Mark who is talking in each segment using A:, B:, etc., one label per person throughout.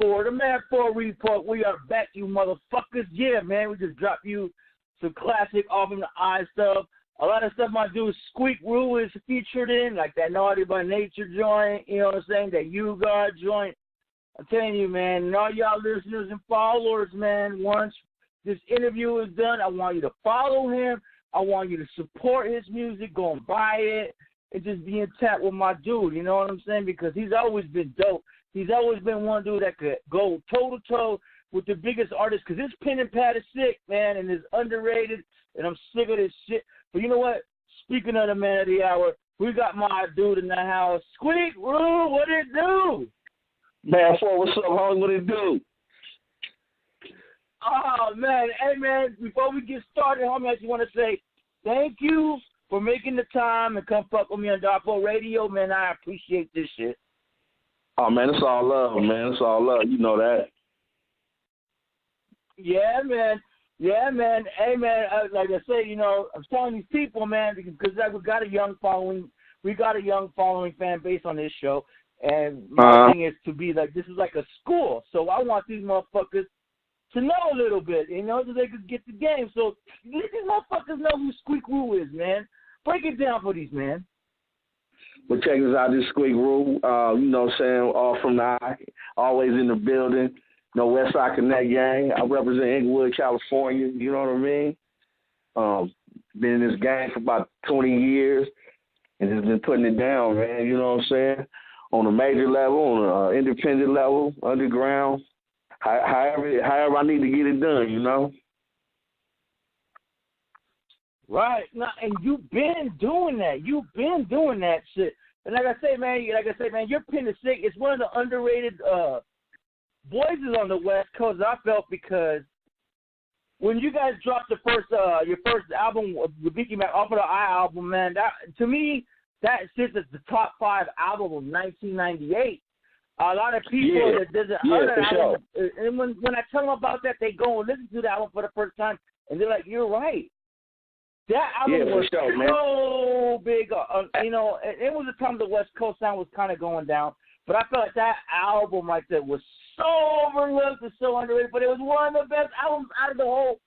A: Die4, the Man 4 Report. We are back, you motherfuckers. Yeah, man, we just dropped you some classic off in the eye stuff. A lot of stuff my dude Squeak-Ru is featured in, like that Naughty by Nature joint, you know what I'm saying, that You God joint. I'm telling you, man, and all y'all listeners and followers, man, once this interview is done, I want you to follow him. I want you to support his music, go and buy it, and just be in tap with my dude, you know what I'm saying? Because he's always been dope. He's always been one dude that could go toe-to-toe with the biggest artists, because his pen and pad is sick, man, and it's underrated, and I'm sick of this shit. But you know what? Speaking of the man of the hour, we got my dude in the house, Squeak-Ru. What it do?
B: Man, what's up, homie? What it do?
A: Oh, man. Hey, man, before we get started, homie, I just want to say thank you for making the time and come fuck with me on Die4 Radio, man. I appreciate this shit.
B: Oh, man, it's all love, man. It's all love. You know that.
A: Yeah, man. Yeah, man. Hey, man, like I say, you know, I'm telling these people, man, because we got a young following. We got a young following fan base on this show. And my thing is to be like, this is like a school. So I want these motherfuckers to know a little bit, you know, so they could get the game. So these motherfuckers know who Squeak-Ru is, man. Break it down for these, man.
B: Well, check this out. This Squeak-Ru, you know what I'm saying, Allfrumtha, always in the building. You know, West Side Connect gang. I represent Inglewood, California. You know what I mean? Been in this gang for about 20 years and has been putting it down, man. You know what I'm saying? On a major level, on an independent level, underground, however I need to get it done, you know?
A: Right. Now, and you've been doing that. You've been doing that shit. And like I say, man, your pen is sick. It's one of the underrated voices on the West Coast, I felt, because when you guys dropped your first album, the Biggie Mack Off of the Eye album, man, that, to me, that sits as the top 5 album of 1998. A lot of people that doesn't heard that album, and when I tell them about that, they go and listen to the album for the first time, and they're like, "You're right." That album was so big. You know, it was a time the West Coast sound was kind of going down, but I felt like that album right there was so overlooked and so underrated. But it was one of the best albums out of the whole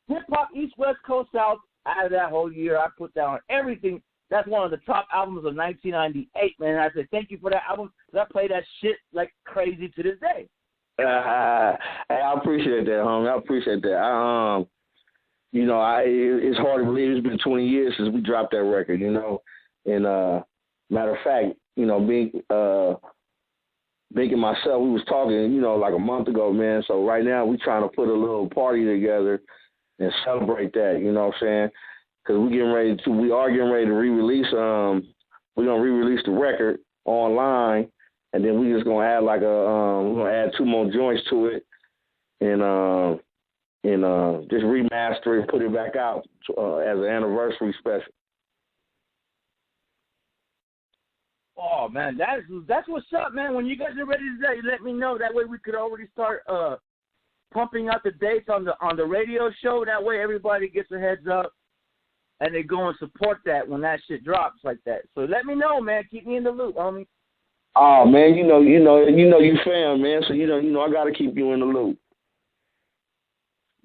A: hip hop East West Coast South out of that whole year. I put that on everything. That's one of the top albums of 1998, man. And I said, thank you for that album, because I play that shit like crazy to this day.
B: I appreciate that, homie. I appreciate that. You know, it's hard to believe it's been 20 years since we dropped that record, you know. And matter of fact, you know, Big and myself, we was talking, you know, like a month ago, man. So right now we trying to put a little party together and celebrate that, you know what I'm saying? Because we are getting ready to re-release. We're gonna re-release the record online, and then we just gonna add we're gonna add 2 more joints to it, and just remaster it, put it back out as an anniversary special.
A: Oh man, that's what's up, man. When you guys are ready to do that, you let me know. That way we could already start pumping out the dates on the radio show. That way everybody gets a heads up. And they go and support that when that shit drops like that. So let me know, man. Keep me in the loop, homie.
B: Oh man, you know you fam, man. So you know I gotta keep you in the loop.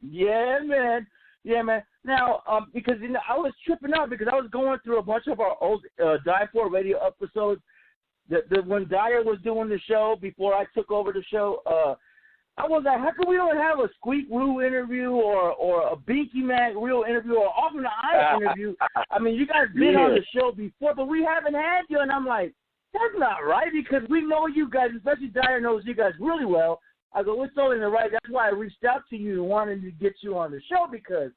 A: Yeah, man. Yeah, man. Now, because I was tripping out because I was going through a bunch of our old Die4 radio episodes. When Dyer was doing the show before I took over the show, I was like, how come we don't have a Squeak-Ru interview or a Binky Mack real interview or Off in the Eye interview? I mean, you guys been on the show before, but we haven't had you. And I'm like, that's not right, because we know you guys, especially Dyer knows you guys really well. I go, it's only the right. That's why I reached out to you and wanted to get you on the show, because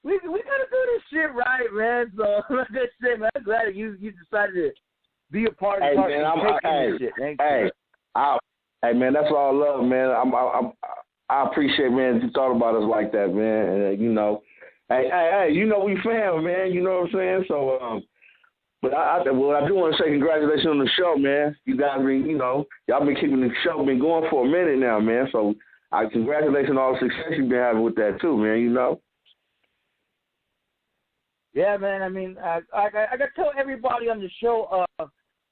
A: we got to do this shit right, man. So, like I said, man, I'm glad that you decided to be a part of this shit.
B: Hey, man, that's all love, man. I appreciate, man, that you thought about us like that, man. And, you know, hey, you know we fam, man. You know what I'm saying? So, but I do want to say congratulations on the show, man. You guys been, you know, y'all been keeping the show been going for a minute now, man. So, congratulations on all the success you've been having with that too, man. You know.
A: Yeah, man. I mean, I got to tell everybody on the show.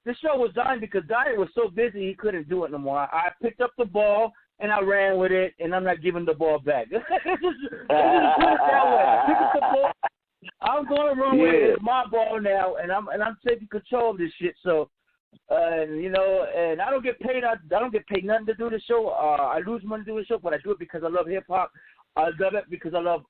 A: This show was dying because Dyer was so busy he couldn't do it no more. I picked up the ball and I ran with it, and I'm not giving the ball back. Let's just put it that way. I picked up the ball. I'm going to run with it. It's my ball now, and I'm taking control of this shit. So, and I don't get paid. I don't get paid nothing to do the show. I lose money to do the show, but I do it because I love hip hop. I love it because I love.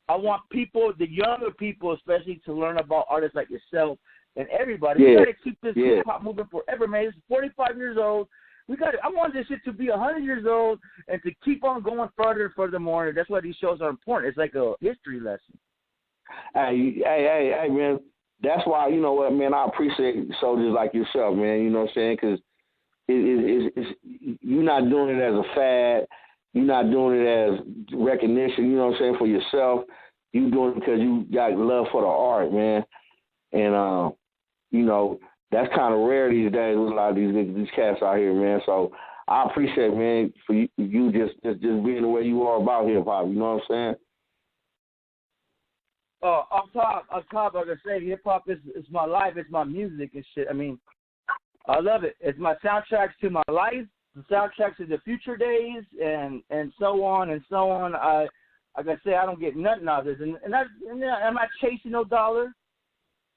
A: I want people, the younger people especially, to learn about artists like yourself and everybody. We got to keep this hip hop moving forever, man. It's 45 years old. I want this shit to be 100 years old and to keep on going further and furthermore. That's why these shows are important. It's like a history lesson.
B: Hey, man. That's why, you know what, man, I appreciate soldiers like yourself, man, you know what I'm saying? Because you're not doing it as a fad. You're not doing it as recognition, you know what I'm saying, for yourself. You're doing it because you got love for the art, man. And, that's kind of rare these days with a lot of these cats out here, man. So I appreciate, man, for you just being the way you are about hip-hop, you know what I'm saying?
A: Up top, like I say, hip-hop is my life. It's my music and shit. I mean, I love it. It's my soundtracks to my life, the soundtracks to the future days, and so on and so on. Like I say, I don't get nothing out of this. And I'm not chasing no dollar.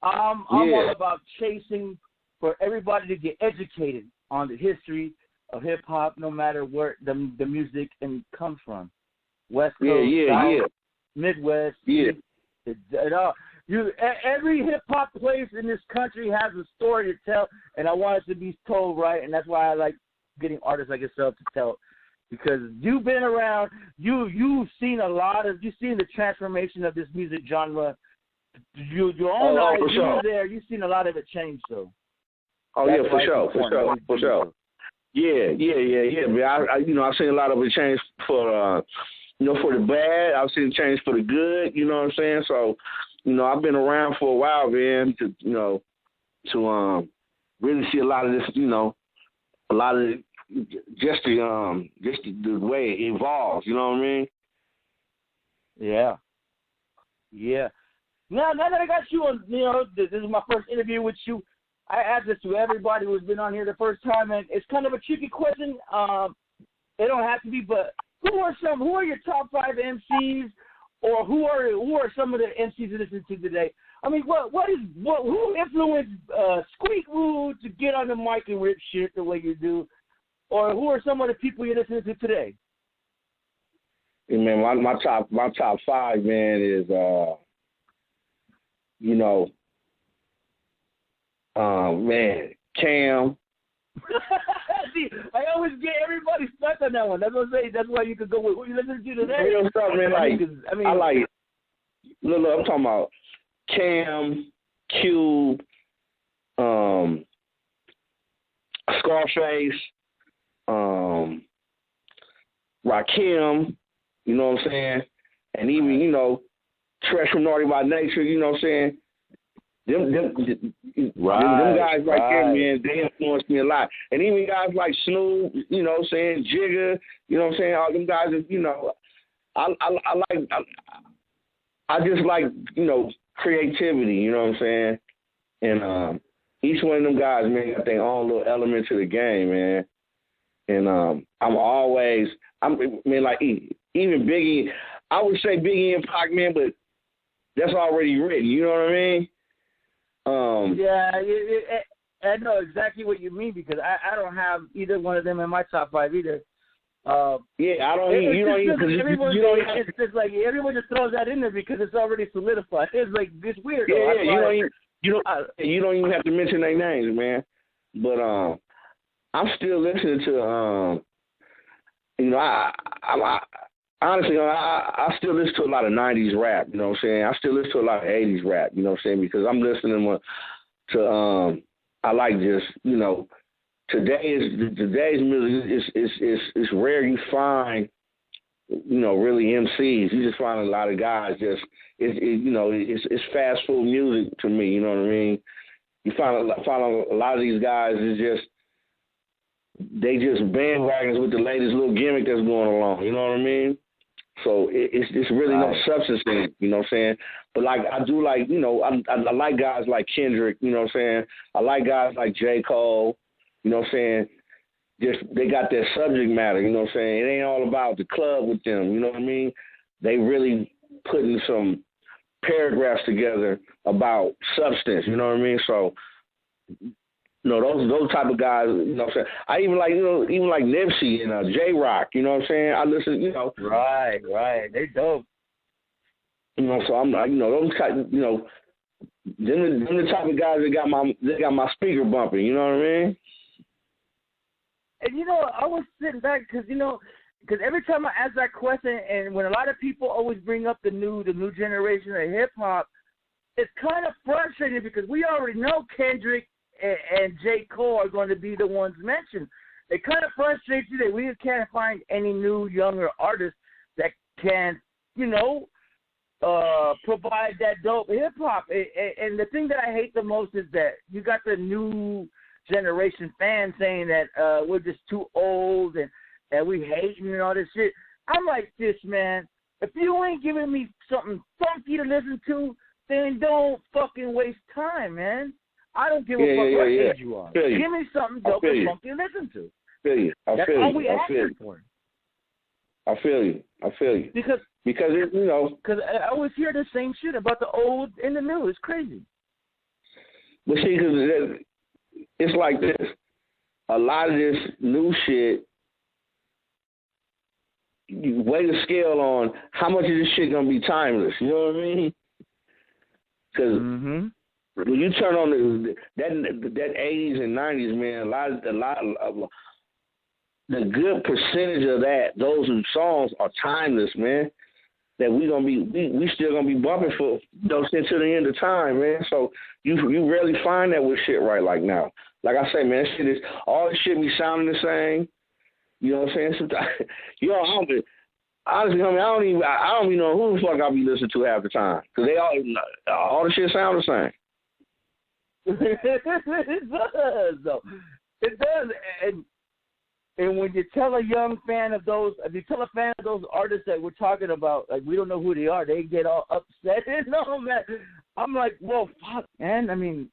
A: I'm all about chasing for everybody to get educated on the history of hip-hop, no matter where the music comes from. West Coast, South, Midwest. Yeah. Every hip-hop place in this country has a story to tell, and I want it to be told right, and that's why I like getting artists like yourself to tell, because you've been around, you've seen the transformation of this music genre. Your own eyes, you were there, you've seen a lot of it change, so.
B: Oh, yeah, for sure. Yeah, man. I've seen a lot of it change for the bad. I've seen it change for the good, you know what I'm saying? So, I've been around for a while, man, to really see a lot of this, just the way it evolves, you know what I mean?
A: Yeah. Now that I got you on, this is my first interview with you. I ask this to everybody who's been on here the first time, and it's kind of a tricky question. It don't have to be, but who are your top 5 MCs, or who are some of the MCs you listen to today? I mean, who influenced Squeak-Ru to get on the mic and rip shit the way you do, or who are some of the people you listen to today?
B: Hey, man, my top 5, man, is Cam.
A: See, I always get everybody stuck on that one. That's what I say. That's why you could go with who you listen to today.
B: You know something, man, I like it. Look, I'm talking about Cam, Cube, Scarface, Rakim, you know what I'm saying? And even, Tresh from Naughty by Nature, you know what I'm saying? Them guys right there, man, they influenced me a lot. And even guys like Snoop, you know what I'm saying, Jigga, you know what I'm saying, all them guys, I just like, creativity, you know what I'm saying? And each one of them guys, man, got their own little element to the game, man. And even Biggie, I would say Biggie and Pac, man, but that's already written, you know what I mean?
A: I know exactly what you mean, because I don't have either one of them in my top 5 either. I don't. It's just like everyone just throws that in there because it's already solidified. It's like it's weird.
B: You don't even have to mention their names, man. But I'm still listening to honestly, I still listen to a lot of 90s rap, you know what I'm saying? I still listen to a lot of 80s rap, you know what I'm saying? Because I'm listening to I like just, today's music is rare you find, really MCs. You just find a lot of guys just, it's fast food music to me, you know what I mean? You find a lot of these guys they just bandwagons with the latest little gimmick that's going along, you know what I mean? So it's really no substance in it, you know what I'm saying? But I do like, I like guys like Kendrick, you know what I'm saying? I like guys like J. Cole, you know what I'm saying? they got their subject matter, you know what I'm saying? It ain't all about the club with them, you know what I mean? They really putting some paragraphs together about substance, you know what I mean? So, you know, those type of guys, you know what I'm saying? I even like, even like Nipsey and J-Rock, you know what I'm saying? I listen, you know.
A: Right. They dope.
B: You know, so I'm like, those type, them the type of guys that got my speaker bumping, you know what I mean?
A: And, I was sitting back because every time I ask that question, and when a lot of people always bring up the new generation of hip-hop, it's kind of frustrating because we already know Kendrick and J. Cole are going to be the ones mentioned. It kind of frustrates you that we can't find any new, younger artists that can, provide that dope hip-hop. And the thing that I hate the most is that you got the new generation fans saying that we're just too old and we hating and all this shit. I'm like this, man. If you ain't giving me something funky to listen to, then don't fucking waste time, man. I don't give a fuck what age you are. Give me something dope and funky to listen to. That's all we asking for.
B: I feel you. Because
A: Because I always hear the same shit about the old and the new. It's crazy.
B: But see, because it's like this. A lot of this new shit, you weigh the scale on how much of this shit gonna be timeless. You know what I mean? Because when you turn on that 80s and 90s, man, a lot of the good percentage of those songs are timeless, man. That we still gonna be bumping for until the end of time, man. So you rarely find that with shit right like now. Like I say, man, all this shit be sounding the same. You know what I'm saying? Sometimes, honestly, I don't even know who the fuck I be listening to half the time because they all the shit sound the same.
A: It does, though. It does, and when you tell a young fan of those, if you tell a fan of those artists that we're talking about, like we don't know who they are, they get all upset. No, man. I'm like, well, fuck, man. I mean,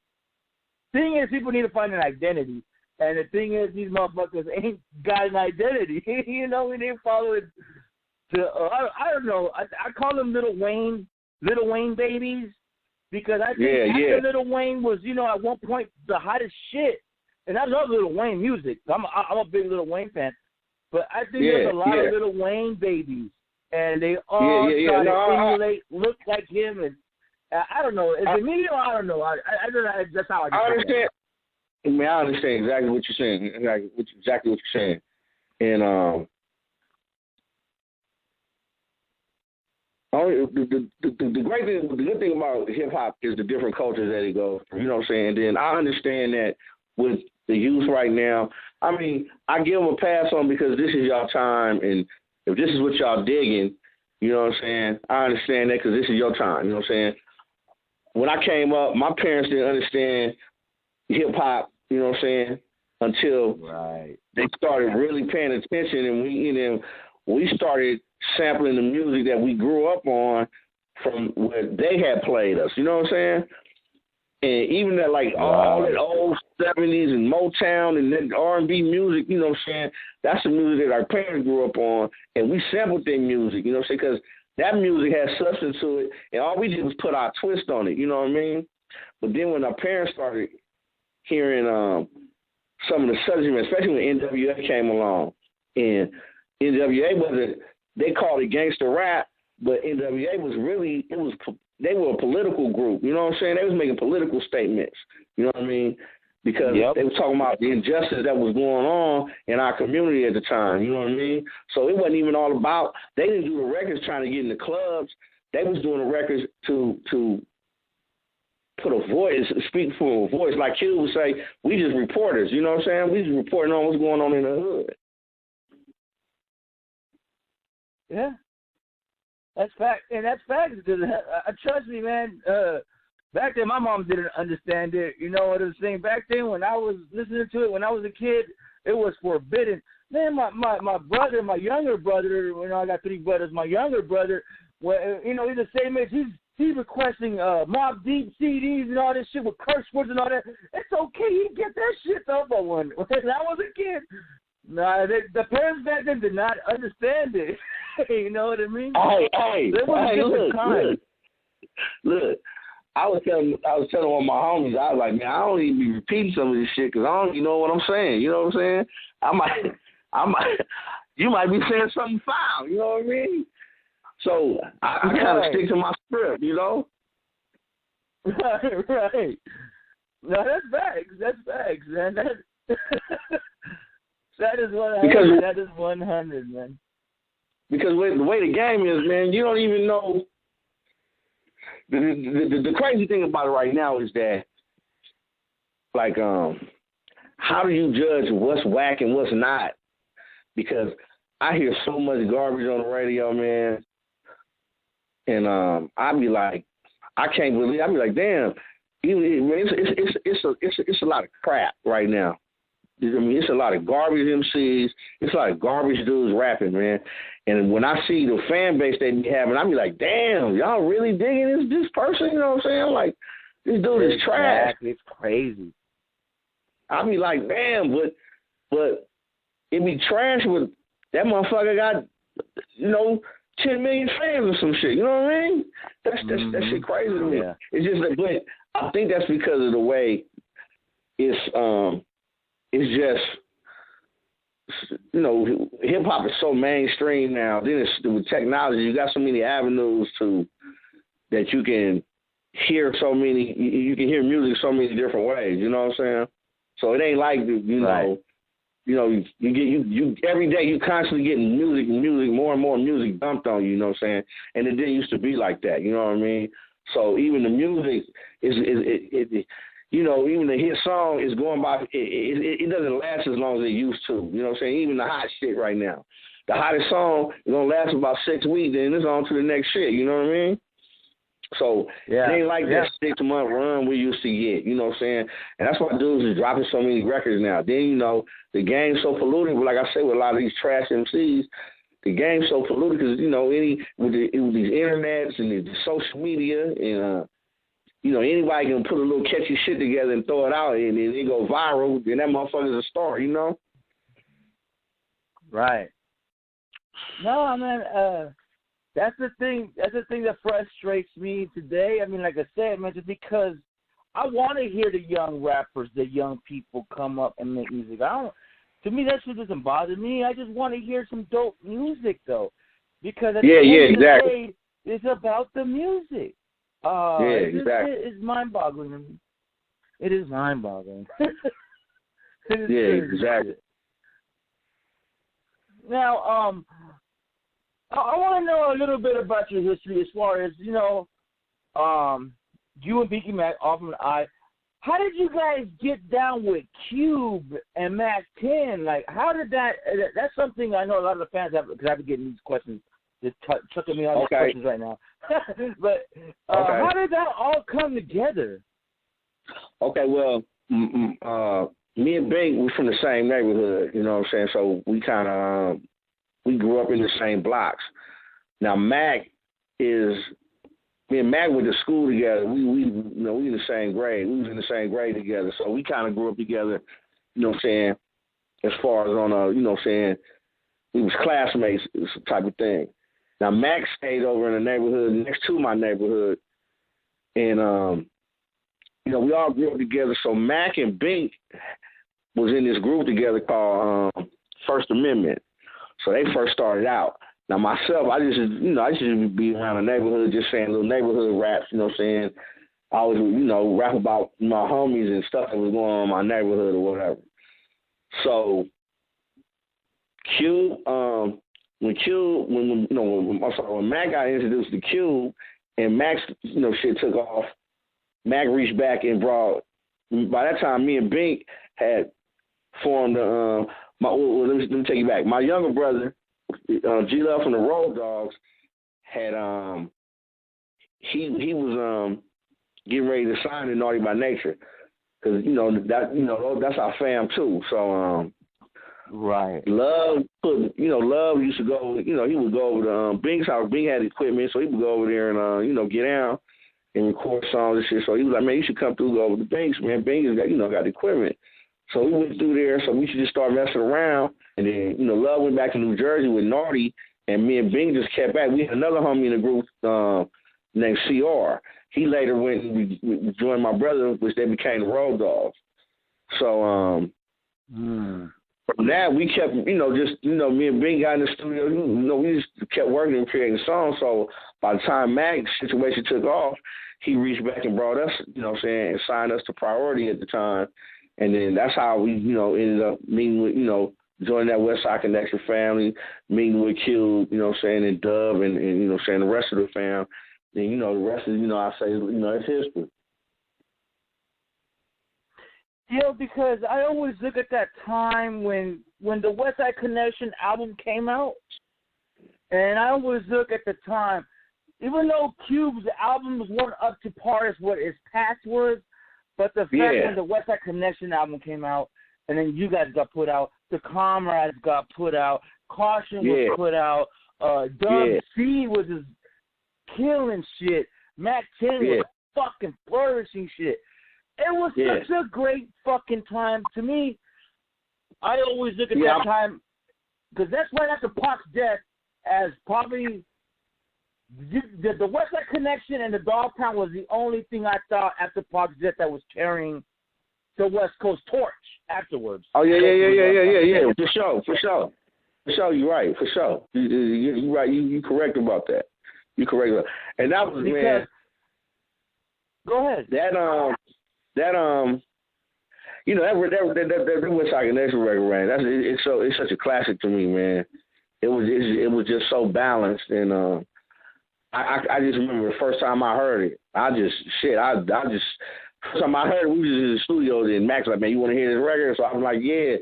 A: thing is, people need to find an identity, and the thing is, these motherfuckers ain't got an identity. We didn't follow it. I don't know. I call them Little Wayne babies, because I think after Little Wayne was, at one point the hottest shit. And I love Lil Wayne music. I'm a big Lil Wayne fan. But I think there's a lot of Lil Wayne babiys. And they all try to emulate, look like him. And I don't know. Is it me or I don't know? I don't know. That's how I
B: understand. I mean, I understand exactly what you're saying. Exactly what you're saying. And the great thing, the good thing about hip hop is the different cultures that it goes through. You know what I'm saying? And then I understand that with the youth right now, I mean, I give them a pass on because this is y'all time, and if this is what y'all digging, you know what I'm saying, I understand that because this is your time, you know what I'm saying. When I came up, my parents didn't understand hip-hop, you know what I'm saying, until they started really paying attention, and we started sampling the music that we grew up on from where they had played us, you know what I'm saying. And even that, like, all that old 70s and Motown and then R&B music, you know what I'm saying, that's the music that our parents grew up on, and we sampled their music, you know what I'm saying, because that music has substance to it, and all we did was put our twist on it, you know what I mean? But then when our parents started hearing some of the subject, especially when NWA came along, and NWA wasn't, they called it gangster rap, but NWA was really, they were a political group, you know what I'm saying? They was making political statements, you know what I mean? Because they were talking about the injustice that was going on in our community at the time, you know what I mean? So it wasn't even all about, they didn't do the records trying to get in the clubs. They was doing the records to put a voice, speak for a voice. Like Q would say, we just reporters, you know what I'm saying? We just reporting on what's going on in the hood.
A: Yeah. That's fact, and that's fact. Because trust me, man. Back then, my mom didn't understand it. You know what I'm saying? Back then, when I was listening to it, when I was a kid, it was forbidden. Man, my brother, my younger brother. I got three brothers. My younger brother, well, he's the same age. He's requesting Mobb Deep CDs and all this shit with curse words and all that. It's okay. You get that shit though. But when I was a kid, Nah, the parents back then did not understand it. You know what I mean?
B: Hey, look. I was telling one of my homies, I was like, man, I don't even be repeating some of this shit because I don't even know what I'm saying. You know what I'm saying? You might be saying something foul. You know what I mean? So I kind of stick to my script. You know?
A: Right. No, that's facts. That's facts, man. That is 100. That is 100, man.
B: Because the way the game is, man, you don't even know. The crazy thing about it right now is that, like, how do you judge what's whack and what's not? Because I hear so much garbage on the radio, man, and I be like, I can't believe. I be like, damn, it's a lot of crap right now. I mean, it's a lot of garbage MCs. It's a lot of garbage dudes rapping, man. And when I see the fan base they be having, I be like, damn, y'all really digging this person? You know what I'm saying? Like, this dude is trash.
A: It's crazy.
B: I be like, damn, but it be trash with that motherfucker got, 10 million fans or some shit. You know what I mean? That shit crazy to me.
A: Yeah.
B: It's just like, but I think that's because of the way it's just, hip hop is so mainstream now. Then it's with technology, you got so many avenues that you can hear you can hear music so many different ways. You know what I'm saying? So it ain't like
A: right.
B: you every day you constantly getting music, more and more music dumped on you. You know what I'm saying? And it didn't used to be like that. You know what I mean? So even the music even the hit song is going by, it doesn't last as long as it used to. You know what I'm saying? Even the hot shit right now. The hottest song is going to last about 6 weeks, then it's on to the next shit. You know what I mean? So it ain't like that 6-month run we used to get. You know what I'm saying? And that's why dudes is dropping so many records now. Then, the game's so polluted. But like I said, with a lot of these trash MCs, the game's so polluted because, with these internets and the social media and, anybody can put a little catchy shit together and throw it out, and then it go viral, then that motherfucker's a star,
A: Right. No, man, that's the thing. That's the thing that frustrates me today. I mean, like I said, man, just because I want to hear the young rappers, the young people come up and make music. To me, that shit doesn't bother me. I just want to hear some dope music, though, because at the end of the day, it's about the music.
B: Exactly.
A: It's mind-boggling. It is mind-boggling.
B: Exactly.
A: Now, I want to know a little bit about your history as far as, you and Beaky Mack, Allfrumtha. How did you guys get down with Cube and Mack 10? Like, how did that's something I know a lot of the fans have, because I've been getting these questions. Just chucking me all these questions right now. But how did that all come together?
B: Okay, well, me and Bink, we're from the same neighborhood, you know what I'm saying? So we kind of, we grew up in the same blocks. Now, me and Mack went to school together. We in the same grade. We was in the same grade together. So we kind of grew up together, you know what I'm saying, as far as on you know what I'm saying, we was classmates type of thing. Now, Mack stayed over in the neighborhood next to my neighborhood, and, we all grew up together. So Mack and Bink was in this group together called First Amendment. So they first started out. Now, myself, I just be around the neighborhood just saying little neighborhood raps, you know what I'm saying? I always, rap about my homies and stuff that was going on in my neighborhood or whatever. So, when Mack got introduced to Cube and Mack's, shit took off, Mack reached back and brought, by that time, me and Bink had formed, let me take you back. My younger brother, G-Love from the Road Dogs, had, he was getting ready to sign in Naughty by Nature. Because, that's our fam, too. So,
A: right.
B: Love used to go, he would go over to Bink's house. Bink had equipment, so he would go over there and, get down and record songs and shit. So he was like, man, you should come through, go over to Bink's, man. Bink has got, got equipment. So we went through there, so we should just start messing around. And then, Love went back to New Jersey with Naughty, and me and Bing just kept back. We had another homie in the group named CR. He later went and joined my brother, which they became the Road Dogs. So from that, we kept, me and Bing got in the studio. We just kept working and creating songs. So by the time Mack's situation took off, he reached back and brought us, and signed us to Priority at the time. And then that's how we, ended up meeting with, joining that West Side Connection family, meeting with Q, and Dub and the rest of the fam. And, the rest is, I say, it's history.
A: Because I always look at that time when the West Side Connection album came out, and I always look at the time, even though Cube's albums weren't up to par as what his past was, but the fact when the West Side Connection album came out, and then you guys got put out, the Comrades got put out, Caution was put out, Dub C was just killing shit, Mack 10 was fucking flourishing shit. It was such a great fucking time. To me, I always look at that time, because that's right after Pac's death, as probably the West Side Connection and the Dog Pound was the only thing I thought after Pac's death that was carrying the West Coast torch afterwards.
B: Oh, yeah. For sure. You're right. For sure. You're right. You correct about that. You correct about that. And that was, man.
A: Go ahead.
B: That West Side Connection record, man. It's such a classic to me, man. It was just so balanced, and I just remember the first time I heard it. First time I heard it, we was in the studio, and Max was like, man, you want to hear this record? So I was like, yeah.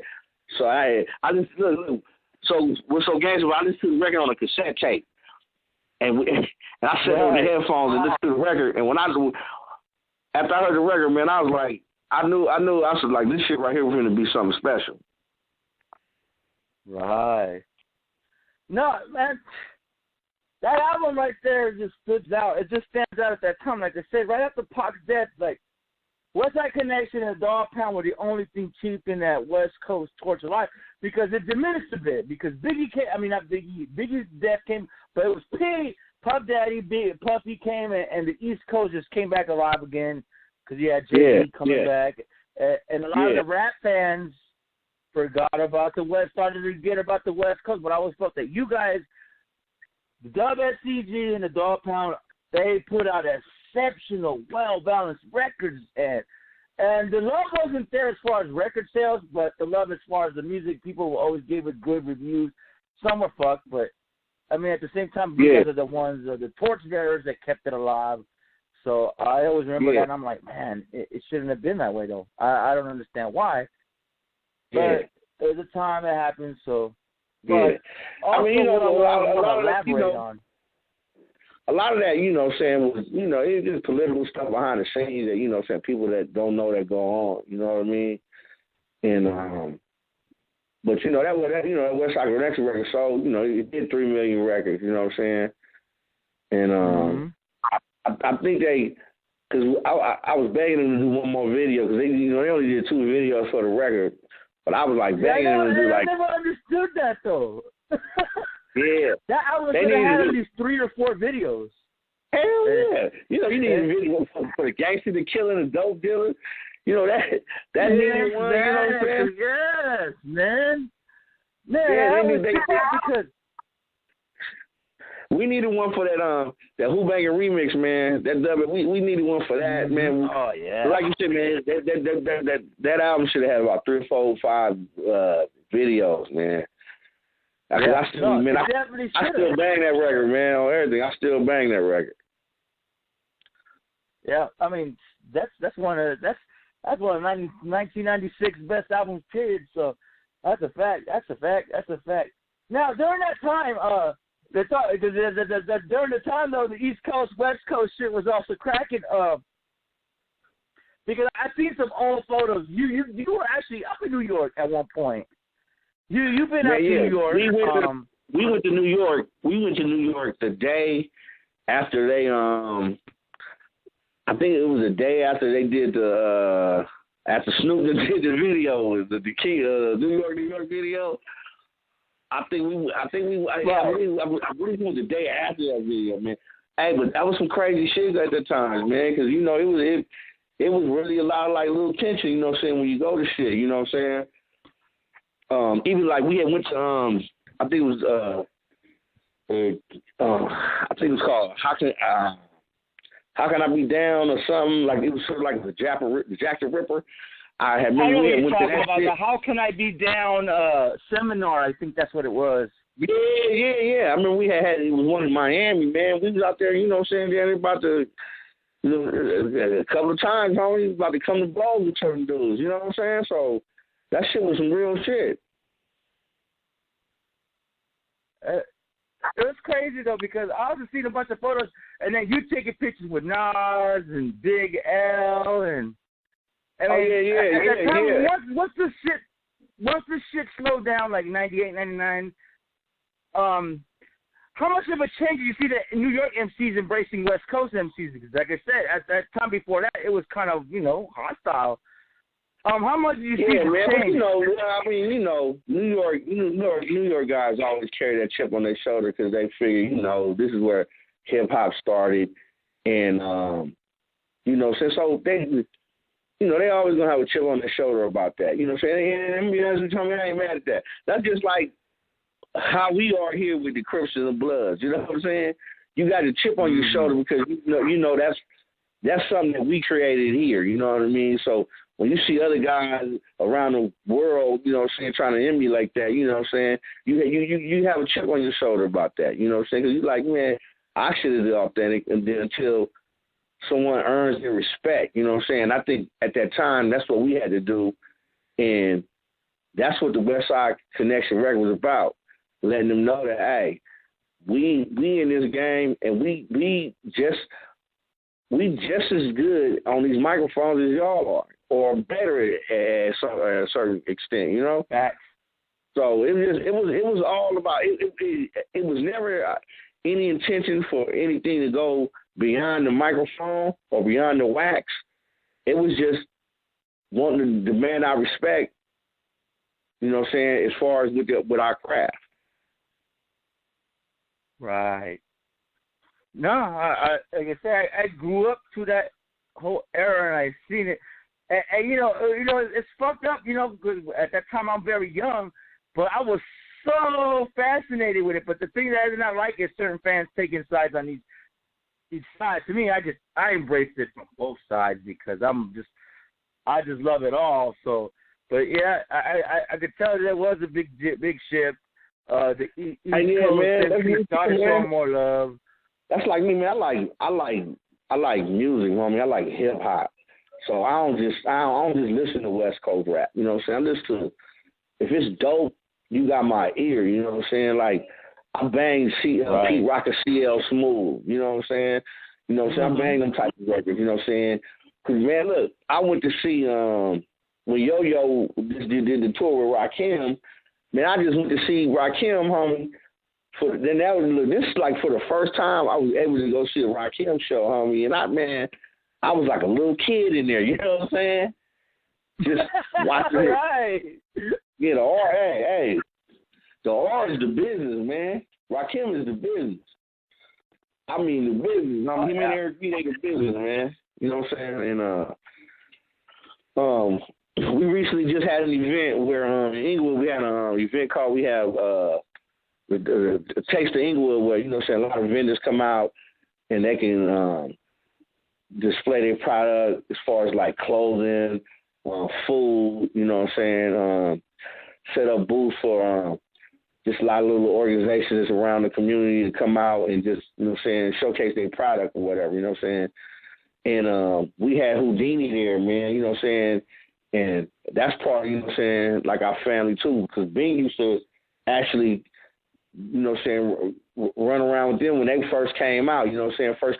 B: So I just look. So what's so gangster? I listened to the record on a cassette tape, and I sat on the headphones and listened to the record, and after I heard the record, man, I was like, I knew, I was like, this shit right here was going to be something special.
A: Right. No, man, that album right there just stands out. It just stands out at that time. Like I said, right after Pac's death, like, West Side Connection and Dog Pound were the only thing keeping that West Coast torch alive, because it diminished a bit. Because Biggie's death came, but it was P, Puff Daddy, Puffy came, and the East Coast just came back alive again, because you had Jay-Z coming back. And a lot of the rap fans forgot about the West, started to forget about the West Coast, but I always felt that you guys, the WSCG and the Dog Pound, they put out exceptional, well-balanced records, and the love wasn't there as far as record sales, but the love as far as the music, people will always give it good reviews. Some were fucked, but I mean, at the same time, you guys are the ones, the torchbearers that kept it alive. So I always remember that, and I'm like, man, it shouldn't have been that way, though. I don't understand why. But there's a time it happens, so. But
B: I mean,
A: a
B: lot of that, was, it's just political stuff behind the scenes that, people that don't know that go on, you know what I mean? And, but, that West Side Connection record sold, it did 3 million records, you know what I'm saying? And I think because I was begging them to do one more video, because they only did 2 videos for the record. But I was like begging them to do like.
A: I never understood that though. That album
B: should
A: have had at least 3 or 4 videos.
B: Hell yeah! You need a video for the gangster, the killing, the dope dealer. That needed one. You know what I'm saying?
A: Yes, man. Because
B: we needed one for that Who Bangin' remix, man. We needed one for that, man.
A: Oh yeah.
B: Like you said, man, that album should have had about 3, 4, 5 videos, man. I still bang that record, man. On everything, I still bang that record.
A: Yeah, I mean that's one of 1996 best albums period. So that's a fact. Now during that time, during the time though, the East Coast West Coast shit was also cracking. Because I seen some old photos. You were actually up in New York at one point. You've been up to New York.
B: We went to New York. We went to New York the day after they I think it was the day after they did the after Snoop did the video, the key, New York video. I really was the day after that video, man. Hey, but that was some crazy shit at the time, man, because, you know, it was really a lot of, like, little tension, you know what I'm saying, when you go to shit, you know what I'm saying? Even, like, we had went to, I think it was, I think it was called How Can I Be Down or something, like, it was sort of like the Jack the Ripper. I remember we went to that
A: about
B: shit.
A: the How Can I Be Down seminar, I think that's what it was.
B: Yeah. I remember we had it was one in Miami, man. We was out there, you know what I'm saying, down there about to, you know, a couple of times, homie, about to come to blows with certain dudes, you know what I'm saying? So that shit was some real shit.
A: It was crazy, though, because I was just seeing a bunch of photos, and then you taking pictures with Nas and Big L, and
B: yeah.
A: Once the shit slowed down, like 98, 99, how much of a change did you see that New York MCs embracing West Coast MCs? Because, like I said, at that time before that, it was kind of, you know, hostile. How much did you see the change?
B: But, you know, I mean, you know, New York guys always carry that chip on their shoulder because they figure, you know, this is where hip hop started, and you know, so they, you know, they always gonna have a chip on their shoulder about that. You know what I'm saying? And be honest with you, I ain't mad at that. That's just like how we are here with the Crips and the Bloods. You know what I'm saying? You got a chip on your shoulder because you know that's something that we created here. You know what I mean? So when you see other guys around the world, you know what I'm saying, trying to emulate that, you know what I'm saying, you have a chip on your shoulder about that. You know what I'm saying? Because you're like, man, I should have been authentic, and then until someone earns their respect, you know what I'm saying? I think at that time that's what we had to do, and that's what the West Side Connection record was about, letting them know that, hey, we in this game, and we just as good on these microphones as y'all are, or better at a certain extent, you know.
A: Facts.
B: So it was all about it was never any intention for anything to go beyond the microphone or beyond the wax. It was just wanting to demand our respect, you know what I'm saying, as far as with our craft.
A: Right. No, I like I said, I grew up to that whole era, and I seen it. And you know, it's fucked up, you know, because at that time I'm very young, but I was so fascinated with it. But the thing that I did not like is certain fans taking sides on each side. To me, I embraced it from both sides because I just love it all. So, but yeah, I could tell there was a big ship. The East Coast started showing more love.
B: That's like me, man. I like music, homie. I like hip hop. So I don't just listen to West Coast rap. You know what I'm saying? I listen to, if it's dope, you got my ear. You know what I'm saying? Like I bang Pete Rock and CL Smooth. You know what I'm saying? You know what I'm saying? I bang them type of records. You know what I'm saying? Cause man, look, I went to see when Yo-Yo did the tour with Rakim. Man, I just went to see Rakim, homie. This is like for the first time I was able to go see a Rakim show, homie, and I was like a little kid in there. You know what I'm saying? Just watching it.
A: Right.
B: Yeah, the R is the business, man. Rakim is the business. I mean the business. I mean, him and Eric B, they the business, man. You know what I'm saying? And we recently just had an event where in Inglewood we had an event called the Taste of Inglewood, where, you know what I'm saying, a lot of vendors come out and they can display their product as far as like clothing, food, you know what I'm saying, set up booths for just a lot of little organizations around the community to come out and just, you know what I'm saying, showcase their product or whatever, you know what I'm saying. And we had Houdini there, man, you know what I'm saying, and that's part, you know what I'm saying, like our family too, because Bing used to actually, you know what I'm saying, run around with them when they first came out, you know what I'm saying, first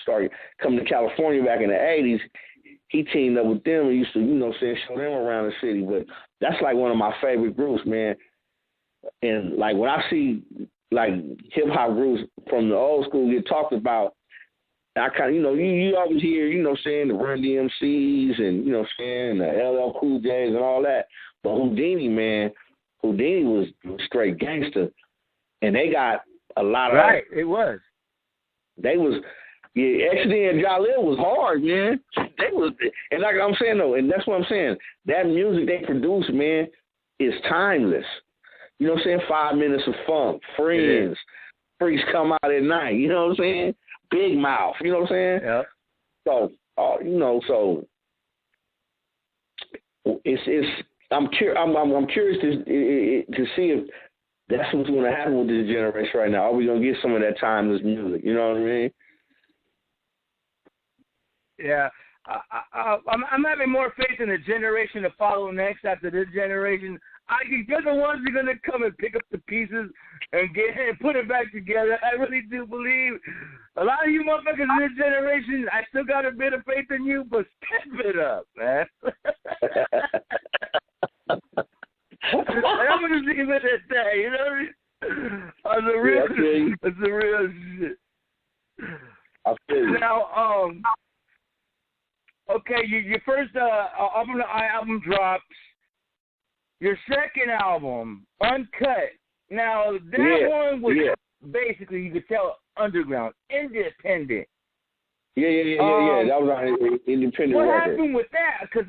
B: started coming to California back in the 80s. He teamed up with them and used to, you know what I'm saying, show them around the city. But that's like one of my favorite groups, man. And like when I see like hip hop groups from the old school get talked about, I kind of, you always hear, saying the Run DMCs and, saying the LL Cool J's and all that. But Houdini, man, Houdini was straight gangster. And they got a lot of...
A: Right, it was.
B: They was... Yeah, Exodus and Jalil was hard, man. They was... And like I'm saying, though, and that's what I'm saying, that music they produce, man, is timeless. You know what I'm saying? 5 Minutes of Funk, Friends, Freaks Come Out at Night, you know what I'm saying? Big Mouth, you know what I'm saying?
A: Yeah.
B: So, so it's I'm curious to see if that's what's going to happen with this generation right now. Are we going to get some of that timeless music? You know what I mean?
A: Yeah. I'm having more faith in the generation to follow next after this generation. I think they're the ones who are going to come and pick up the pieces and put it back together. I really do believe a lot of you motherfuckers in this generation, I still got a bit of faith in you, but step it up, man. And I'm going to leave it at that, you know? On the real, it's the real shit.
B: I feel you.
A: Now, okay, your first album drops. Your second album, Uncut. Now, that one was basically, you could tell, underground, independent.
B: Yeah. That was an independent
A: what
B: record.
A: What happened with that? Because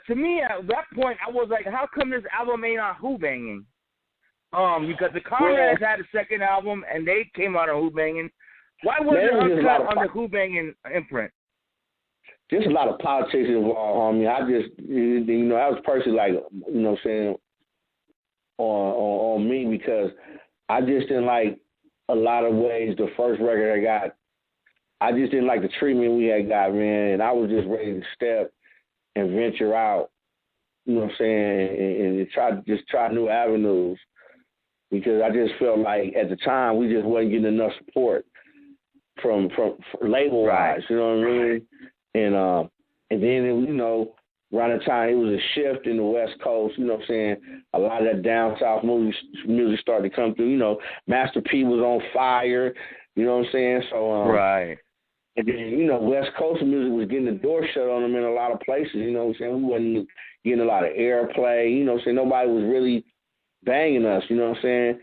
A: to me, at that point, I was like, how come this album ain't on Who Banging? Because the Comrades had a second album, and they came out on Who Banging. Why wasn't Uncut on the Who Banging imprint?
B: Just a lot of politics involved, homie. I just, I was personally like, what I'm saying, on me, because I just didn't like a lot of ways the first record I got. I just didn't like the treatment we had got, man, and I was just ready to step and venture out, you know what I'm saying, and try new avenues, because I just felt like at the time we just wasn't getting enough support from label-wise, you know what I mean? And then, around the time it was a shift in the West Coast, you know what I'm saying? A lot of that down south music started to come through. Master P was on fire, you know what I'm saying? So
A: right.
B: And then, West Coast music was getting the door shut on them in a lot of places, you know what I'm saying? We wasn't getting a lot of airplay, you know what I'm saying? Nobody was really banging us, you know what I'm saying?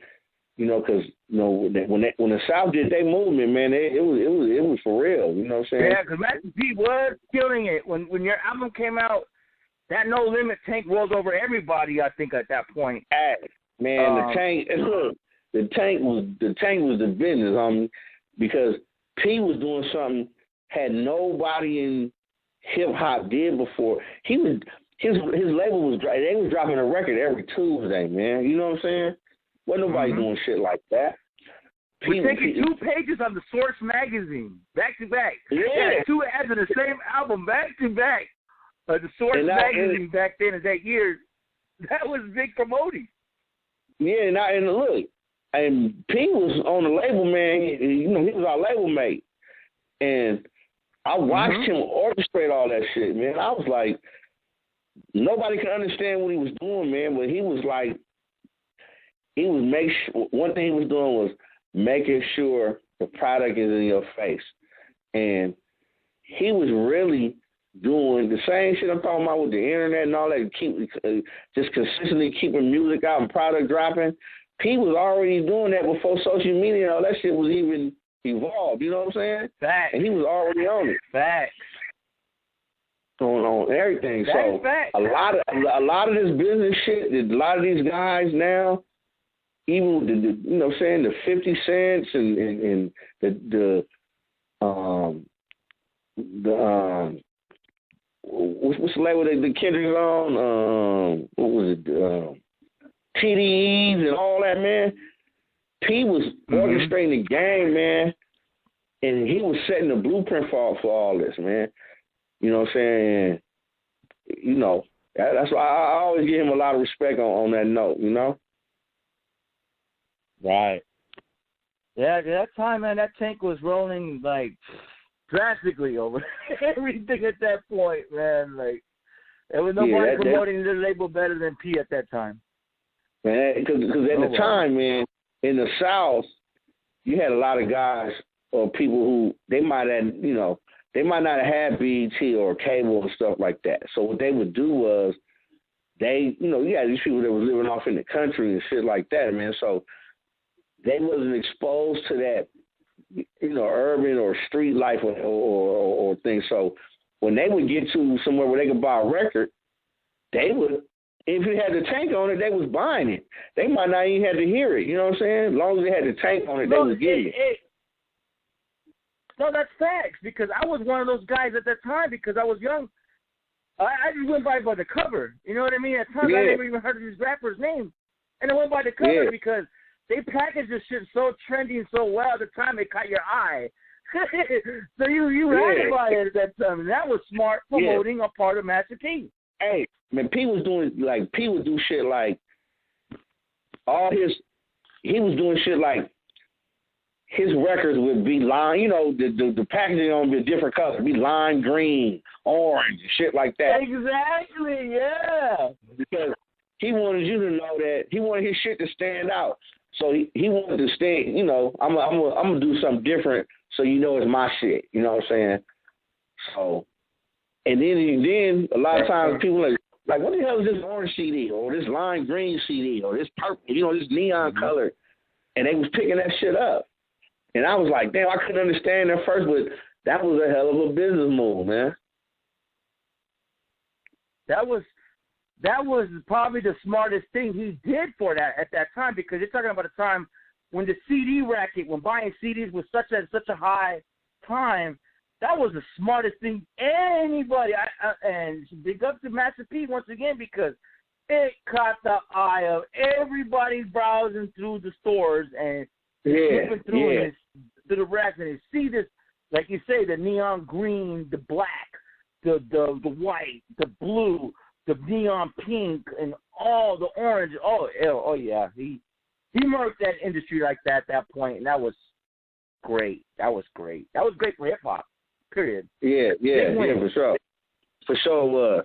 B: Because when the South did their movement, man, it was for real. You know what I'm saying?
A: Yeah, because Mack was killing it when your album came out. That No Limit Tank rolled over everybody. I think at that point.
B: Man, the tank was the business. Because P was doing something had nobody in hip hop did before. His label was they was dropping a record every Tuesday, man. You know what I'm saying? Wasn't nobody doing shit like that.
A: We're taking 2 pages on the Source magazine, back to back.
B: Yeah.
A: 2 ads in the same album, back to back. The Source magazine back then in that year, that was big promoting.
B: Yeah, and look, and P was on the label, man. He was our label mate. And I watched him orchestrate all that shit, man. I was like, nobody could understand what he was doing, man, but he was like, one thing he was doing was making sure the product is in your face. And he was really doing the same shit I'm talking about with the internet and all that, just consistently keeping music out and product dropping. P was already doing that before social media and all that shit was even evolved, you know what I'm saying?
A: Facts.
B: And he was already on it.
A: Facts.
B: On everything.
A: That's
B: so
A: facts.
B: a lot of this business shit, a lot of these guys now, even with the 50 cents and what's the label that the Kendrick's on? What was it? TDEs and all that, man. P was orchestrating the game, man, and he was setting the blueprint for all this, man. You know what I'm saying? That's why I always give him a lot of respect on that note,
A: Right. Yeah, that time, man, that tank was rolling, like, drastically over everything at that point, man. Like, there was nobody promoting the label better than P at that time.
B: Man, because at the time, man, in the South, you had a lot of guys or people who they might have, they might not have had BET or cable and stuff like that. So what they would do was they, you had these people that was living off in the country and shit like that, man. So they wasn't exposed to that, urban or street life or things. So when they would get to somewhere where they could buy a record, they would, if it had the tank on it, they was buying it. They might not even have to hear it. You know what I'm saying? As long as they had the tank on it, they was getting it.
A: No, that's facts, because I was one of those guys at that time because I was young. I just went by the cover. You know what I mean? At times I never even heard of these rappers' names. And I went by the cover because they packaged this shit so trendy and so well at the time it caught your eye. So you had to buy it at that time. And that was smart promoting a part of Master P.
B: Hey, man, P would do shit like he was doing shit like his records would be lime, the packaging on would be a different color, be lime green, orange, shit like that.
A: Exactly, yeah.
B: Because he wanted you to know that he wanted his shit to stand out. So he wanted to stay, I'm gonna do something different so it's my shit. You know what I'm saying? So, and then a lot of times people are like, what the hell is this orange CD or this lime green CD or this purple, this neon color, and they was picking that shit up. And I was like, damn, I couldn't understand at first, but that was a hell of a business move, man.
A: That was probably the smartest thing he did for that at that time, because you're talking about a time when the CD racket, when buying CDs was such a high time. That was the smartest thing anybody. And big up to Master P once again, because it caught the eye of everybody browsing through the stores and flipping through the racks, and they see this, like you say, the neon green, the black, the white, the blue, the neon pink, and all the orange. Oh yeah, he marked that industry like that at that point, and that was great. That was great for hip hop. Period.
B: Yeah, for sure. For sure it was.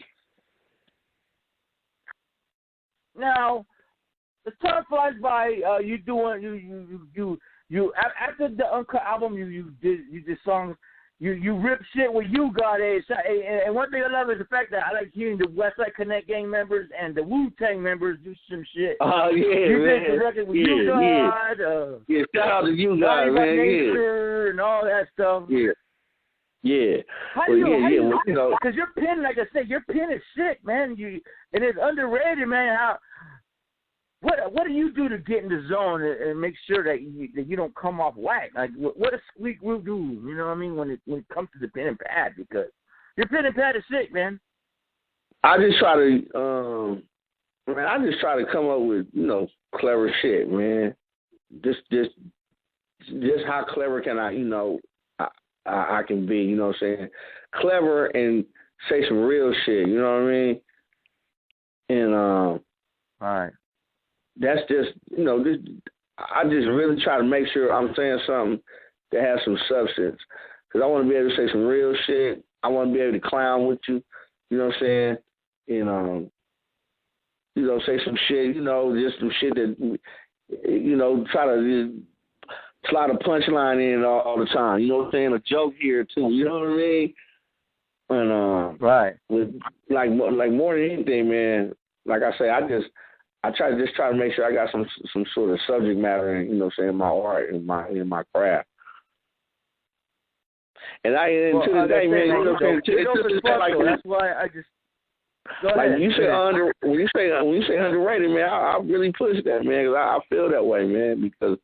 A: Now, the time flies by. You after the Uncut album, you did songs. You rip shit with You Got It. And one thing I love is the fact that I like hearing the Westside Connect gang members and the Wu-Tang members do some shit.
B: Oh, yeah,
A: you
B: man.
A: did the record with You Got
B: shout out to You Got It, man.
A: Nature and all that stuff.
B: Yeah.
A: How do you because your pen, like I said, your pen is sick, man. And it's underrated, man. What do you do to get in the zone and make sure that you don't come off whack? Like, what does Squeak-Ru do? You know what I mean, when it comes to the pen and pad? Because your pen and pad is sick, man.
B: I just try to come up with clever shit, man. Just how clever can I can be? You know what I'm saying? Clever and say some real shit. You know what I mean? And
A: all right.
B: That's just, I just really try to make sure I'm saying something that has some substance. Because I want to be able to say some real shit. I want to be able to clown with you. You know what I'm saying? And, say some shit, just some shit that, try to slide a punchline in all the time. You know what I'm saying? A joke here, too. You know what I mean? And,
A: right.
B: With, like more than anything, man, like I say, I try to make sure I got some sort of subject matter in, my art and my craft. And to this day, man,
A: that's why I just go
B: like
A: ahead.
B: when you say underrated, man, I really push that, man, because I feel that way, man. Because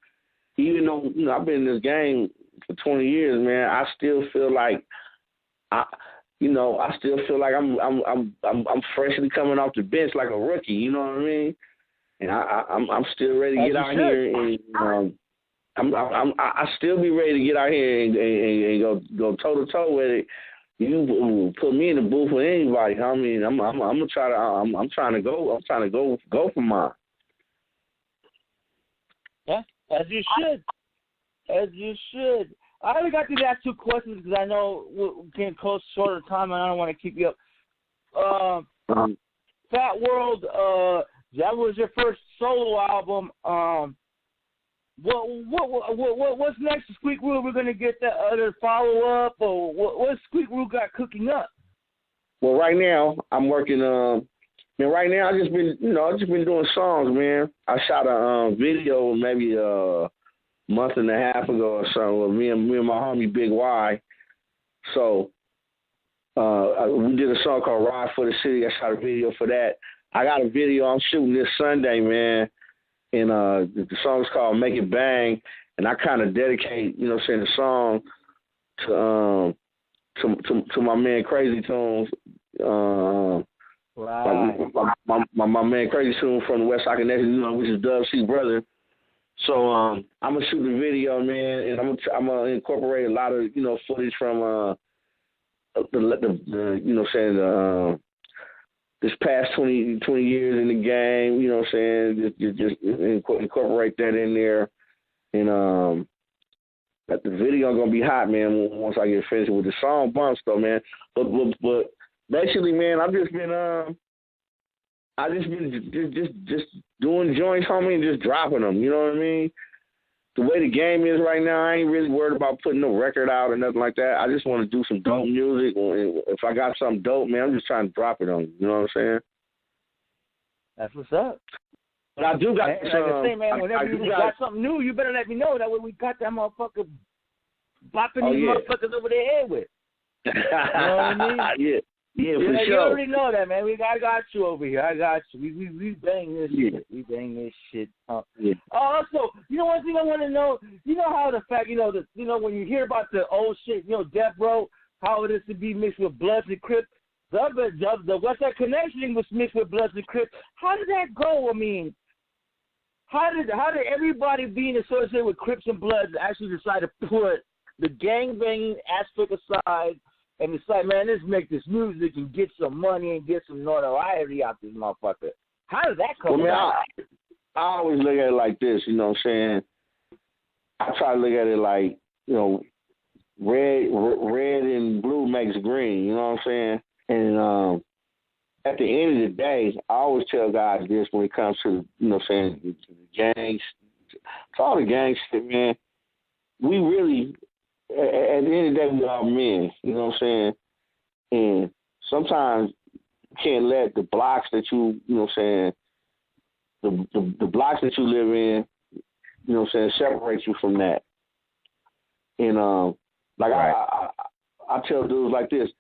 B: even though I've been in this game for 20 years, man, I still feel like I'm freshly coming off the bench like a rookie. You know what I mean? And I'm still ready to get out here, and I still be ready to get out here and go toe to toe with it. You put me in the booth with anybody. I mean, I'm trying to go for mine.
A: Yeah, as you should. I only got these last two questions because I know we're getting close, shorter time, and I don't want to keep you up. Fat World. That was your first solo album. What's next to Squeak-Ru? We're gonna get the other follow up, or what's Squeak-Ru got cooking up?
B: Well, right now I'm working. Man, right now I just been doing songs, man. I shot a video maybe a month and a half ago or so with me and my homie Big Y. So we did a song called "Ride for the City." I shot a video for that. I got a video I'm shooting this Sunday, man. And the song's called "Make It Bang," and I kind of dedicate, the song to my man Crazy Tunes.
A: Right.
B: My man Crazy Tunes from the West Side Connection, which is Dub C's brother. So I'm gonna shoot the video, man, and I'm gonna incorporate a lot of footage from this past 20 years in the game, just incorporate that in there. And the video gonna be hot, man, once I get finished with the song bumps though, man. But basically, man, I've just been just doing joints, homie, and just dropping them, you know what I mean? The way the game is right now, I ain't really worried about putting no record out or nothing like that. I just want to do some dope music. If I got something dope, man, I'm just trying to drop it on you. You know what I'm saying?
A: That's what's up.
B: But I do got
A: some. Like I say, man, whenever you got something new, you better let me know. That way we got that motherfucker bopping these motherfuckers over their head with. You know what I mean?
B: Yeah, for sure.
A: You already know that, man. I got you over here. I got you. We bang this shit. We bang this shit up.
B: Yeah.
A: Also, one thing I want to know, how the fact, when you hear about the old shit, Death Row, how it is to be mixed with Bloods and Crips. The West Side Connection was mixed with Bloods and Crips. How did that go? I mean, how did everybody being associated with Crips and Bloods actually decide to put the gangbanging aspect aside? And it's like, man, let's make this music and get some money and get some notoriety out this motherfucker. How did that come about?
B: I always look at it like this, you know what I'm saying? I try to look at it like, red and blue makes green, you know what I'm saying? And at the end of the day, I always tell guys this when it comes to, the gangs, to all the gang shit, man, we really... At the end of the day, we are men, you know what I'm saying? And sometimes you can't let the blocks that you know what I'm saying, the blocks that you live in, you know what I'm saying, separate you from that. And right. I tell dudes like this,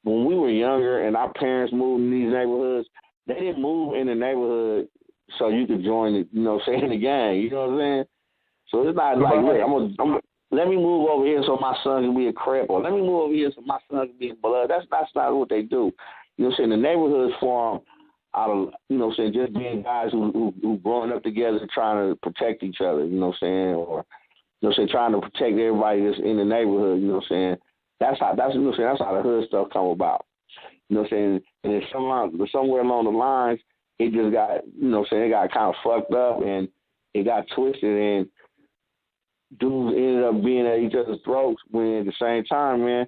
B: when we were younger and our parents moved in these neighborhoods, they didn't move in the neighborhood so you could join the, the gang, you know what I'm saying? So it's not like, look, let me move over here so my son can be a Crip, or let me move over here so my son can be a Blood. That's not what they do. You know what I'm saying? The neighborhoods form out of, just being guys who growing up together trying to protect each other, you know what I'm saying? Or, trying to protect everybody that's in the neighborhood, you know what I'm saying? That's how the hood stuff come about. You know what I'm saying? And then somewhere along the lines, it just got, it got kind of fucked up and it got twisted, and dudes ended up being at each other's throats when at the same time, man,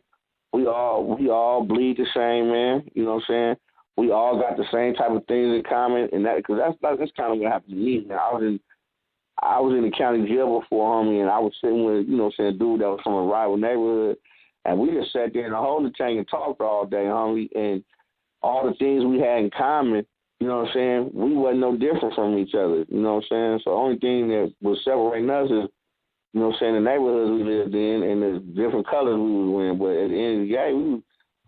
B: we all bleed the same, man. You know what I'm saying? We all got the same type of things in common, and that's kind of what happened to me, man. I was in the county jail before, homie, and I was sitting with, a dude that was from a rival neighborhood, and we just sat there in a holding tank and talked all day, homie, and all the things we had in common, you know what I'm saying? We wasn't no different from each other, you know what I'm saying? So the only thing that was separating us is, you know what I'm saying, the neighborhoods we lived in and the different colors we was wearing. But at the end of the day,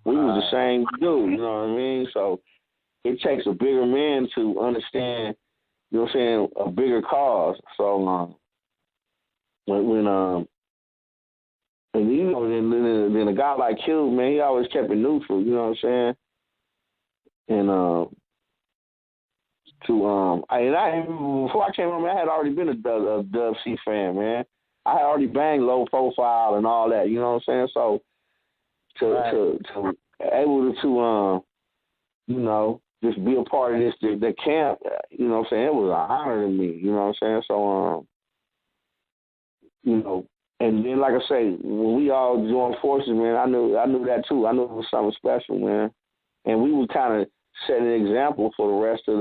B: we was the same dude, you know what I mean? So it takes a bigger man to understand, you know what I'm saying, a bigger cause. So then a guy like Q, man, he always kept it neutral, you know what I'm saying? And before I came on, man, I had already been a Dub C fan, man. I had already banged Low Profile and all that, you know what I'm saying? So to able to just be a part of the camp, you know what I'm saying, it was an honor to me, you know what I'm saying? So and then like I say, when we all joined forces, man, I knew that too. I knew it was something special, man. And we would kind of set an example for the rest of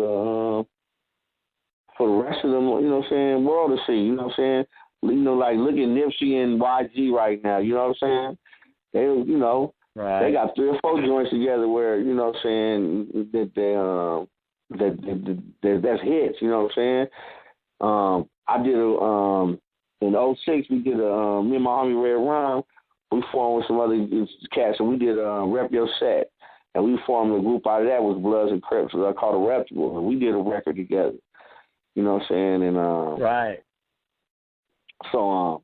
B: for the rest of them, you know what I'm saying, world to see, you know what I'm saying? You know, like look at Nipsey and YG right now, you know what I'm saying? They, you know, they got 3 or 4 joints together where, you know what I'm saying, that's hits, you know what I'm saying? I did in 06 we did me and my homie Red Rum, we formed with some other cats and we did Rep Your Set. And we formed a group out of that was Bloods and Crips called the Reputable. And we did a record together. You know what I'm saying? And
A: right.
B: So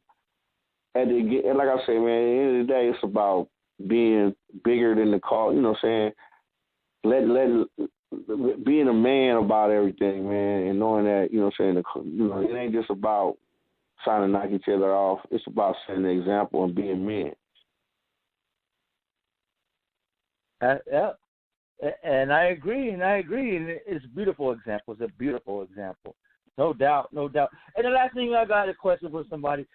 B: and like I say, man, at the end of the day, it's about being bigger than the call. You know what I'm saying? Being a man about everything, man, and knowing that, you know what I'm saying, you know, it ain't just about trying to knock each other off. It's about setting the example and being men.
A: Yeah, and I agree, and it's a beautiful example. It's a beautiful example, no doubt. And the last thing, I got a question for somebody: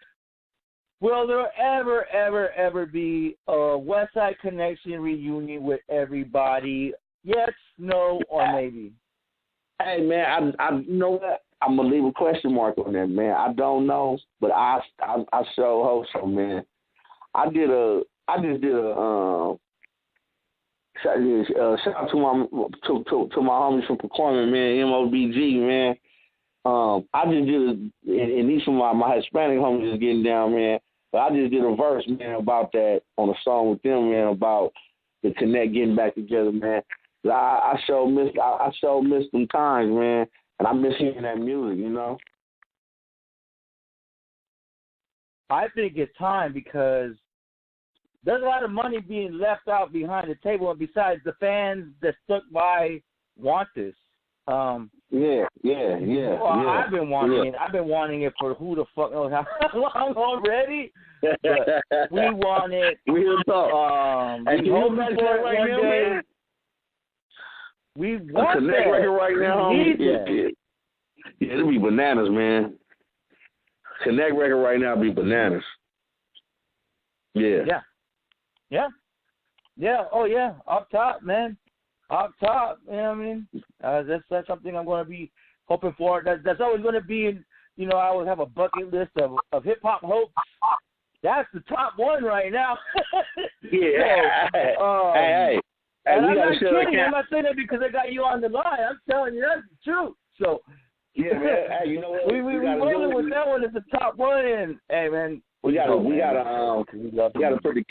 A: will there ever be a West Side Connection reunion with everybody? Yes, no, or maybe?
B: Hey man, I you know what? I'm gonna leave a question mark on that, man. I don't know, but I sure hope so, man. I just did a shout out to my homies from performing, man, MOBG, man. I just did and these from my Hispanic homies is getting down, man. But I just did a verse, man, about that on a song with them, man, about the Connect getting back together, man. I sure miss them times, man, and I miss hearing that music, you know.
A: I think it's time because there's a lot of money being left out behind the table, and besides, the fans that stuck by want this.
B: Yeah.
A: Well, I've been wanting it. I've been wanting it for who the fuck knows how long already. But we want it.
B: Real talk.
A: We hope for it right now, man. We want
B: Connect
A: that.
B: record right now, homie. Yeah, it'll be bananas, man. Connect record right now be bananas. Yeah.
A: Oh, yeah. Up top, man. Up top. You know what I mean? That's something I'm going to be hoping for. That's always going to be in, you know, I always have a bucket list of hip-hop hopes. That's the top one right now.
B: Yeah.
A: So,
B: hey.
A: And I'm not kidding. I'm not saying that because I got you on the line. I'm telling you that's the truth. So,
B: yeah, man. Hey, you know what?
A: we rolling with that one as the top one. And hey, man,
B: we gotta put a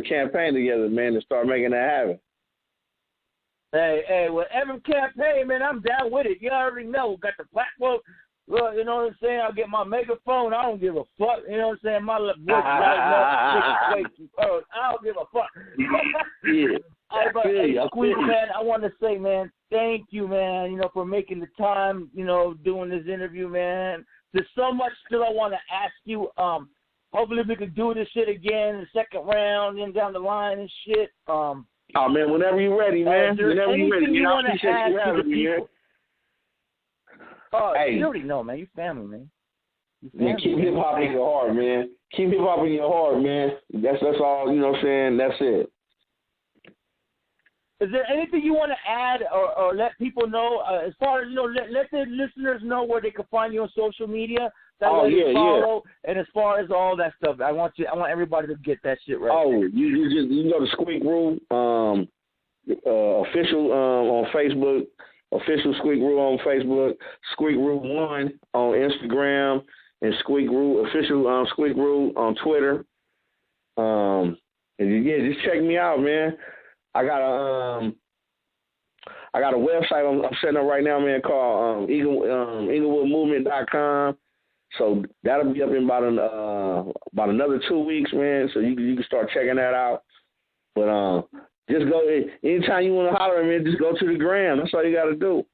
B: campaign together, man, to start making that happen.
A: Hey, whatever campaign, man, I'm down with it. You already know. Got the platform. Well, you know what I'm saying? I'll get my megaphone. I don't give a fuck. You know what I'm saying? My voice right now. I don't give a fuck.
B: Yeah.
A: Squeak, man, I want to say, man, thank you, man, you know, for making the time, you know, doing this interview, man. There's so much still I want to ask you. Hopefully we can do this shit again in the second round and down the line and shit.
B: Oh, man, whenever you're ready, man. Whenever you're ready.
A: You want to add to the people?
B: Man.
A: Oh,
B: hey.
A: You already know, man. You family, man.
B: Yeah, keep hip-hop in your heart, man. Keep hip-hop in your heart, man. That's all, you know what I'm saying? That's it.
A: Is there anything you want to add or let people know as far as, you know, let the listeners know where they can find you on social media? That way they follow. Yeah. And as far as all that stuff, I want everybody to get that shit right.
B: Oh, you go to Squeak-Ru, official on Facebook, official Squeak-Ru on Facebook, Squeak-Ru1 on Instagram, and Squeak-Ru, official Squeak-Ru on Twitter. And yeah, just check me out, man. I got a website I'm setting up right now, man, called EaglewoodMovement.com. So that'll be up in about another 2 weeks, man. So you can start checking that out. But just go anytime you want to holler at me, just go to the gram. That's all you got to do.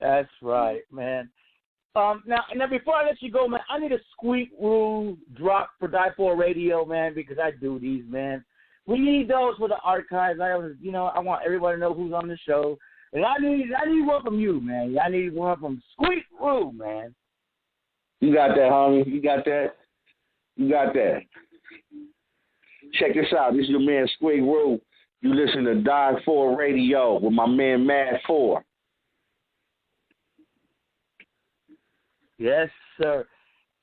A: That's right, man. Now before I let you go, man, I need a Squeak-Ru drop for Die4 Radio, man, because I do these, man. We need those for the archives. I want everybody to know who's on the show. And I need one from you, man. I need one from Squeak-Ru, man.
B: You got that, homie. You got that. Check this out. This is your man Squeak-Ru. You listen to Die4 Radio with my man Mad 4.
A: Yes, sir.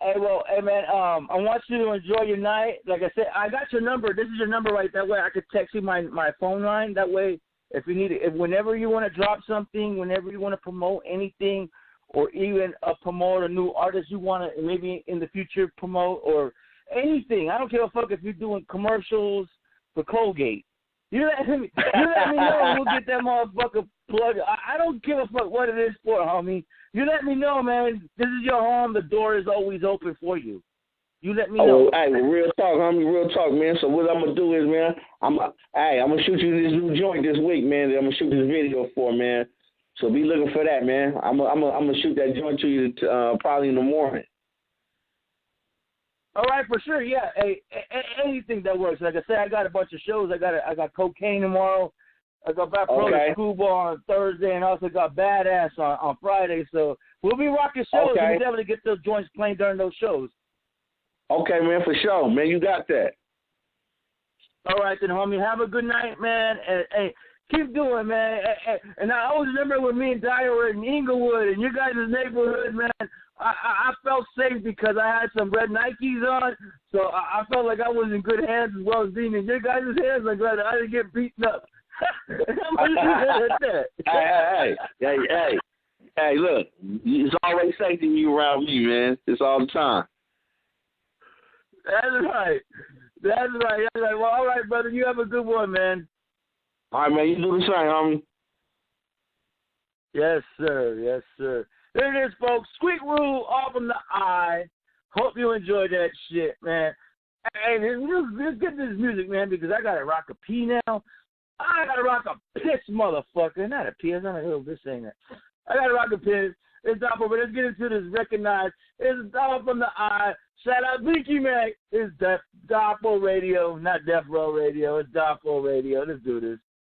A: Hey, well, hey, man, I want you to enjoy your night. Like I said, I got your number. This is your number right. That way I could text you my phone line. That way, if you need it, whenever you want to drop something, whenever you want to promote anything, or even promote a new artist you want to maybe in the future promote, or anything. I don't give a fuck if you're doing commercials for Colgate. You let me know and we'll get that motherfucker plugged. I don't give a fuck what it is for, homie. You let me know, man. This is your home. The door is always open for you. You let me know.
B: Hey, real talk, homie. Real talk, man. So what I'm gonna do is, man, I'm gonna shoot you this new joint this week, man. That I'm gonna shoot this video for, man. So be looking for that, man. I'm gonna shoot that joint to you probably in the morning.
A: All right, for sure, yeah. Hey, anything that works. Like I said, I got a bunch of shows. I got Cocaine tomorrow. I got Back Pro to Screwball on Thursday, and I also got Badass on Friday. So we'll be rocking shows.
B: Okay.
A: We'll be able to get those joints playing during those shows.
B: Okay, man, for sure, man. You got that.
A: All right, then, homie. Have a good night, man. And hey, keep doing, man. And I always remember when me and Dyer were in Inglewood in your guys' neighborhood, man. I felt safe because I had some red Nikes on, so I felt like I was in good hands as well as being in your guys' hands. Like I didn't get beaten up.
B: Hey, look, it's always safety when you around me, man. It's all the time.
A: That's right. Well, all right, brother. You have a good one, man.
B: All right, man. You do the same, homie.
A: Yes, sir. There it is, folks. Squeak-Ru, Allfrumtha. Hope you enjoyed that shit, man. Hey, let's get this music, man, because I got to rock a P now. I got to rock a piss, motherfucker. Not a P. I'm not a little bitch saying that. I got to rock a piss. It's Doppel, but let's get into this recognized. It's Allfrumtha. Shout out Binky Mack. It's Doppel Radio, not Death Row Radio. It's Doppel Radio. Let's do this.